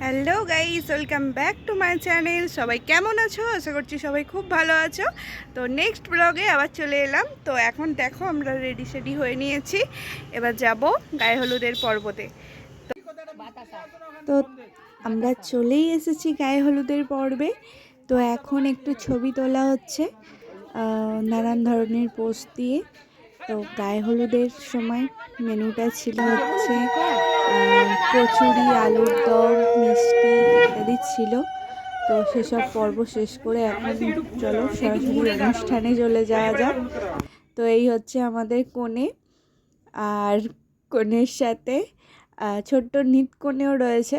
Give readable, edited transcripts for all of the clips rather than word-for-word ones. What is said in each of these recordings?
Hello guys, welcome back to my channel. সবাই কেমন আছো? আশা করছি সবাই খুব ভালো আছো। তো নেক্সট ব্লগে আবার চলে এলাম। তো এখন দেখো আমরা রেডি হয়ে নিয়েছি, এবার যাব গায়ে হলুদের পর্বতে। তো আমরা চলেই এসেছি গায়ে হলুদের পর্বে। তো এখন একটু ছবি তোলা হচ্ছে নানান ধরনের পোস্ট দিয়ে। তো গায়ে হলুদের সময় মেনুটা ছিল হচ্ছে কচুরি, আলুর দম, মিষ্টি ইত্যাদি ছিল। তো সেসব পর্ব শেষ করে এখন চলো সরাসরি অনুষ্ঠানে চলে যাওয়া যাক। তো এই হচ্ছে আমাদের কনে, আর কনের সাথে ছোট্ট নিত কনেও রয়েছে।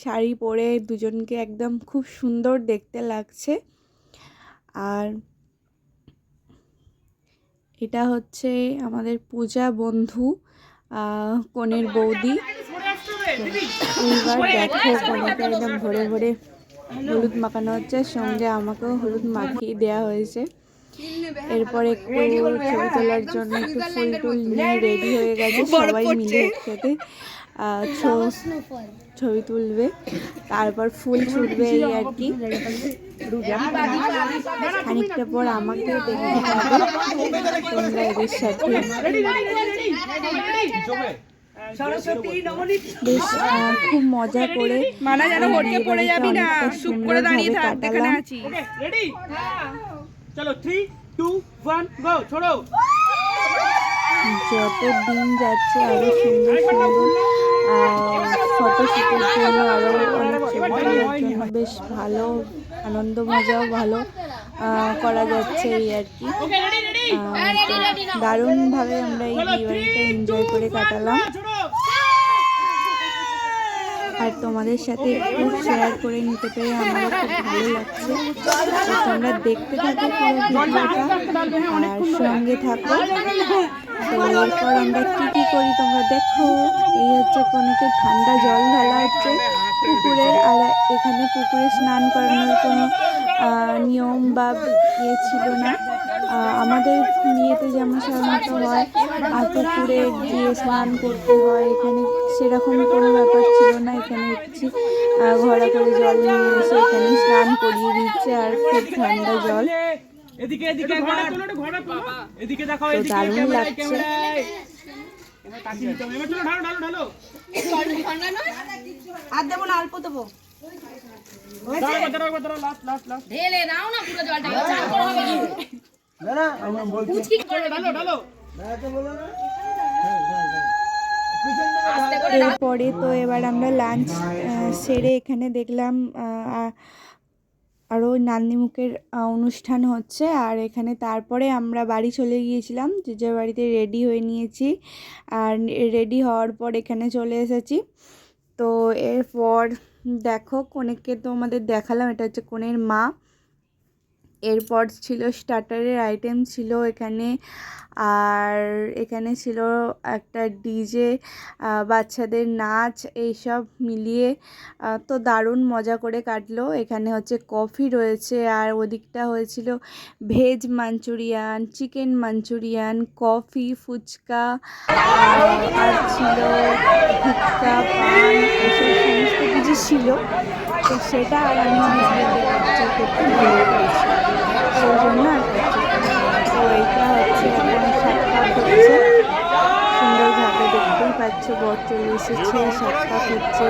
শাড়ি পরে দুজনকে একদম খুব সুন্দর দেখতে লাগছে। আর এটা হচ্ছে আমাদের পূজা বন্ধু, কনের বৌদি। এইবার দেখো কনেকে একদম ভরে ভরে হলুদ মাখানো হচ্ছে, সঙ্গে আমাকেও হলুদ মাখিয়ে দেওয়া হয়েছে। এরপর একটু ছবি তোলার জন্য একটু ফুল টুল নিয়ে রেডি হয়ে গেছে, সবাই মিলে একসাথে ছবি তুলবে, তারপর ফুল ছুটবে এই আর কি। খানিকটা পর আমাকে দেখতে পাবে তোমরা এদের সাথে। বেশ খুব মজা করে সুন্দরভাবে কাটালাম। যত দিন যাচ্ছে আরো সুন্দর সুন্দর ফটোশুটের জন্য, আরো অনেক ছবি তোলার জন্য বেশ ভালো আনন্দ মজাও ভালো করা যাচ্ছে এই আর কি। দারুণভাবে আমরা এই দিওয়ালিটা এনজয় করে কাটালাম, আর তোমাদের সাথে একটু শেয়ার করে নিতে পেরে আমারও খুব ভালো লাগছে। তো তোমরা দেখতে থাকো পুরো ভিডিওটা আর সঙ্গে থাকো। তো এরপর আমরা কী করি তোমরা দেখো। এই হচ্ছে কনেকে ঠান্ডা জল ঢালা হচ্ছে পুকুরের, আর এখানে পুকুরে স্নান করানোর কোনো নিয়ম বা ইয়ে ছিল না। আমাদের বিয়েতে যেমন সাধারণত হয় পুকুরে গিয়ে স্নান করতে হয়, এখানে সেরকম কোনো ব্যাপার ছিল না। এখানে হচ্ছে ঘোড়া করে জল নিয়ে এসে এখানে স্নান করিয়ে দিচ্ছে, আর খুব ঠান্ডা জল, দারুণ লাগছে। আর দেবো না, অল্প দেবো। এরপরে তো এবার আমরা লাঞ্চ সেরে এখানে দেখলাম আরও নান্দিমুখের অনুষ্ঠান হচ্ছে, আর এখানে তারপরে আমরা বাড়ি চলে গিয়েছিলাম, যে বাড়িতে রেডি হয়ে নিয়েছি। আর রেডি হওয়ার পর এখানে চলে এসেছি। তো এরপর দেখো কনেকে তো আমাদের দেখালাম, এটা হচ্ছে কনের মা। এরপর ছিল স্টার্টারের আইটেম ছিল এখানে, আর এখানে ছিল একটা ডিজে, বাচ্চাদের নাচ, এইসব মিলিয়ে তো দারুণ মজা করে কাটলো। এখানে হচ্ছে কফি রয়েছে, আর ওদিকটা হয়েছিল veg manchurian, chicken manchurian, coffee, phuchka, আর ছিল ভুট্টা, পান, এসব সমস্ত কিছু ছিল। তো সেটা আর আমি ক্যাপচার করতে ভুলে গেছি, সেই জন্য আর ক্যাপচার। তো এইটা হচ্ছে এখন সাতপাক হচ্ছে, সুন্দরভাবে দেখতেই পাচ্ছ বর চলে এসেছে, সাতপাক হচ্ছে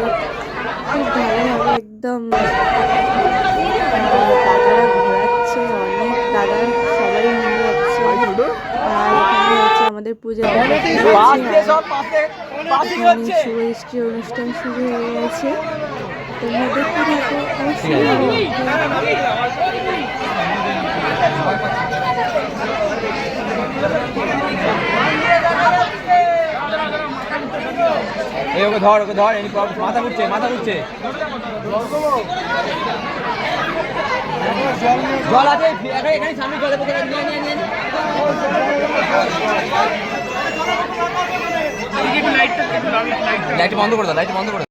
খুব ভালোভাবে একদম। দাদারা ঘোরাচ্ছে, অনেক দাদা সবাই মিলে যাচ্ছে। আর এখানে হচ্ছে আমাদের পূজা শুভেচ্ছা অনুষ্ঠান শুরু হয়ে গেছে। তোমরা দেখতে থাকো। ওকে ধর মাথা ঘুরছে জল আছে এখানে সামনে জলে লাইট বন্ধ করে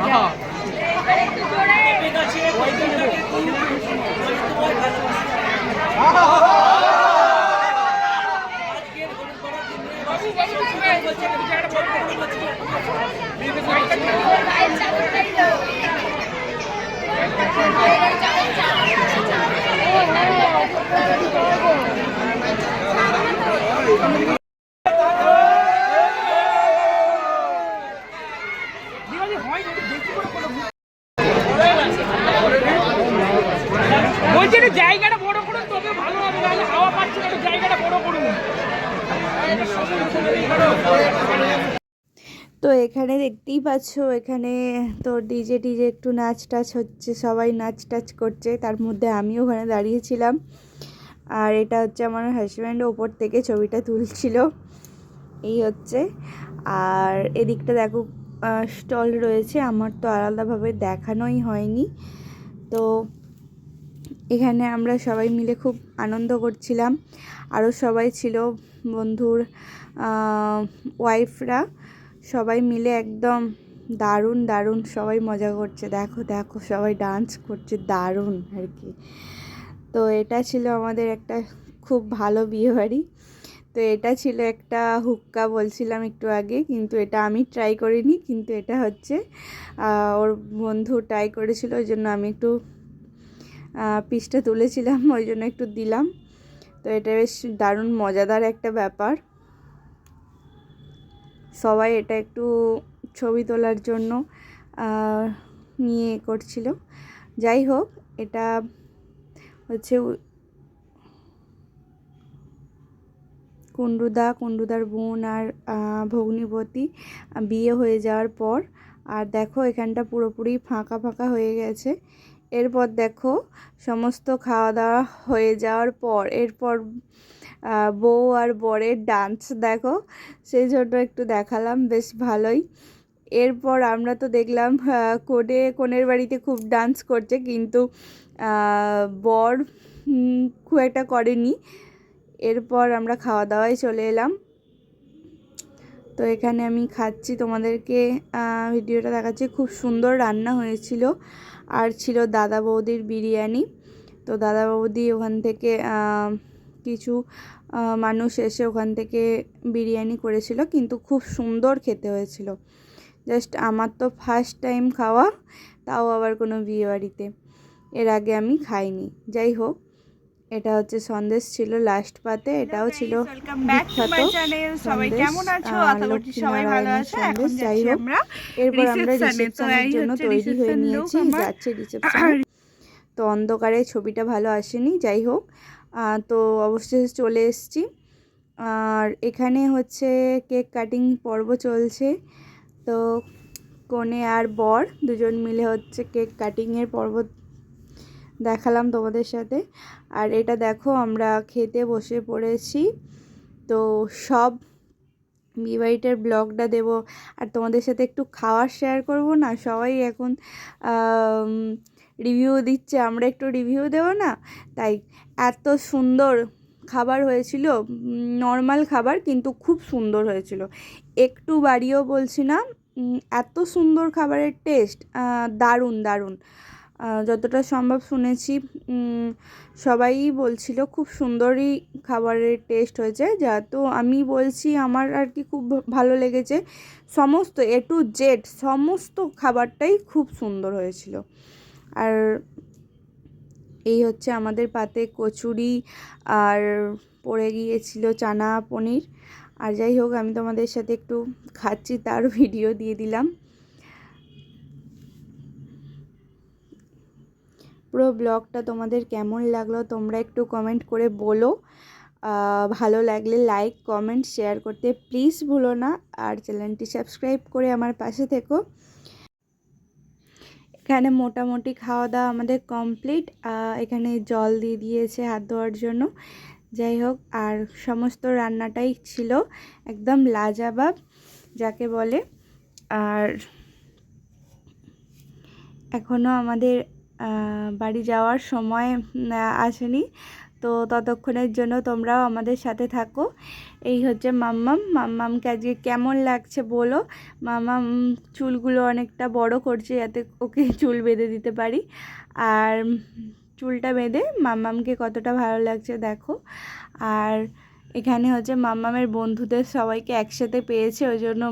দাও, তো এখানে দেখতেই পাচ্ছ, এখানে তো ডিজে টিজে একটু নাচ টাচ হচ্ছে, সবাই নাচ টাচ করছে, তার মধ্যে আমিও ওখানে দাঁড়িয়েছিলাম। আর এটা হচ্ছে আমার হাজব্যান্ড ওপর থেকে ছবিটা তুলছিল, এই হচ্ছে। আর এদিকটা দেখো স্টল রয়েছে, আমার তো আলাদাভাবে দেখানোই হয়নি। তো এখানে আমরা সবাই মিলে খুব আনন্দ করছিলাম, আরও সবাই ছিল, বন্ধুর ওয়াইফরা, সবাই মিলে একদম দারুণ দারুণ সবাই মজা করছে। দেখো দেখো সবাই ডান্স করছে, দারুণ আর কি। তো এটা ছিল আমাদের একটা খুব ভালো বিয়েবাড়ি। তো এটা ছিল একটা হুক্কা, বলছিলাম একটু আগে, কিন্তু এটা আমি ট্রাই করিনি, কিন্তু এটা হচ্ছে ওর বন্ধু ট্রাই করেছিল, ওই জন্য আমি একটু পিসটা তুলেছিলাম, ওই জন্য একটু দিলাম। তো এটা বেশ দারুণ মজাদার একটা ব্যাপার। সবাই এটা একটু ছবি তোলার জন্য নিয়ে করছিল। যাই হোক, এটা হচ্ছে কুণ্ডুদার বোন আর ভগ্নিপতি বিয়ে হয়ে যাওয়ার পর। আর দেখো এখানটা পুরোপুরি ফাঁকা ফাঁকা হয়ে গেছে। এরপর দেখো সমস্ত খাওয়া দাওয়া হয়ে যাওয়ার পর এরপর বউ আর বরের ডান্স দেখো, সেই জন্য একটু দেখালাম, বেশ ভালোই। এরপর আমরা তো দেখলাম কনের বাড়িতে খুব ডান্স করছে, কিন্তু বর খুব একটা করেনি। এরপর আমরা খাওয়া দাওয়ায় চলে এলাম। তো এখানে আমি খাচ্ছি, তোমাদেরকে ভিডিওটা দেখাচ্ছি। খুব সুন্দর রান্না হয়েছিল, আর ছিল দাদা বৌদির বিরিয়ানি। তো দাদা বৌদি ওখান থেকে কিছু মানুষ এসে ওখান থেকে বিরিয়ানি করেছিল, কিন্তু খুব সুন্দর খেতে হয়েছিল। জাস্ট আমার তো ফার্স্ট টাইম খাওয়া, তাও আবার কোনো বিয়েবাড়িতে, এর আগে আমি খাইনি। যাই হোক, এটা হচ্ছে সন্দেশ ছিল লাস্ট পাতে, এটাও ছিল সবাই কেমন আছো? আশা করছি সবাই ভালো আছো। এখন যাই হোক, এরপর আমরা রিসেপশনের জন্য তৈরি হয়ে নিয়েছি, যাচ্ছে রিসেপশন। তো অন্ধকারে ছবিটা ভালো আসেনি, যাই হোক। তো অবশেষে চলে এসেছি। আর এখানে হচ্ছে কেক কাটিং পর্ব চলছে। তো কনে আর বর দুজন মিলে হচ্ছে কেক কাটিংয়ের পর্ব দেখালাম তোমাদের সাথে। আর এটা দেখো আমরা খেতে বসে পড়েছি। তো সব বিয়েবাড়িটার ব্লগটা দেব, আর তোমাদের সাথে একটু খাওয়ার শেয়ার করব না। সবাই এখন রিভিউ দিচ্ছে, আমরা একটু রিভিউ দেবো না? তাই এত সুন্দর খাবার হয়েছিল, নর্মাল খাবার কিন্তু খুব সুন্দর হয়েছিল, একটু বাড়িয়েও বলছি না। এত সুন্দর খাবারের টেস্ট, দারুণ দারুণ। যতটা সম্ভব শুনেছি, সবাই বলছিল খুব সুন্দরই খাবারের টেস্ট হয়েছে। যেহেতু আমি বলছি আমার আর কি খুব ভালো লেগেছে, সমস্ত এ টু জেড সমস্ত খাবারটাই খুব সুন্দর হয়েছিল। আর এই হচ্ছে আমাদের পাতে কচুরি, আর পড়ে গিয়েছিল চানা পনির। আর যাই হোক, আমি তোমাদের সাথে একটু খাচ্ছি তার ভিডিও দিয়ে দিলাম। পুরো ব্লগটা তোমাদের কেমন লাগলো তোমরা একটু কমেন্ট করে বলো। ভালো লাগলে লাইক কমেন্ট শেয়ার করতে প্লিজ ভুলো না, আর চ্যানেলটি সাবস্ক্রাইব করে আমার পাশে থেকো। এখানে মোটামুটি খাওয়া দাওয়া আমাদের কমপ্লিট। এখানে জল দিয়ে দিয়েছে হাত ধোয়ার জন্য। যাই হোক, আর সমস্ত রান্নাটাই ছিল একদম লাজবাব যাকে বলে। আর এখনও আমাদের বাড়ি যাওয়ার সময় আসেনি, তো ততক্ষণের জন্য তোমরাও আমাদের সাথে থাকো। এই হচ্ছে মাম্মামকে আজকে কেমন লাগছে বলো। মাম্মাম চুলগুলো অনেকটা বড় করছে, যাতে ওকে চুল বেঁধে দিতে পারি। আর চুলটা বেঁধে মাম্মামকে কতটা ভালো লাগছে দেখো। আর এখানে হচ্ছে মাম্মামের বন্ধুদের সবাইকে একসাথে পেয়েছে, ওই জন্য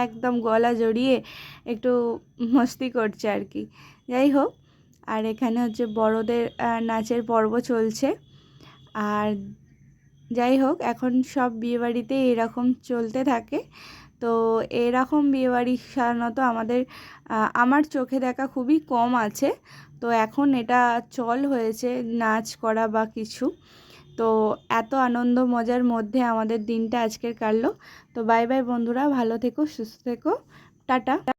একদম গলা জড়িয়ে একটু মস্তি করছে আর কি। যাই হোক, আর এখানে হচ্ছে বড়দের নাচের পর্ব চলছে। আর যাই হোক, এখন সব বিয়েবাড়িতে এরকম চলতে থাকে। তো এরকম বিয়েবাড়ি সাধারণত আমার চোখে দেখা খুবই কম আছে। তো এখন এটা চল হয়েছে নাচ করা বা কিছু। তো এত আনন্দ মজার মধ্যে আমাদের দিনটা আজকের কাটলো। তো বাই বাই বন্ধুরা, ভালো থেকো, সুস্থ থেকো, টাটা।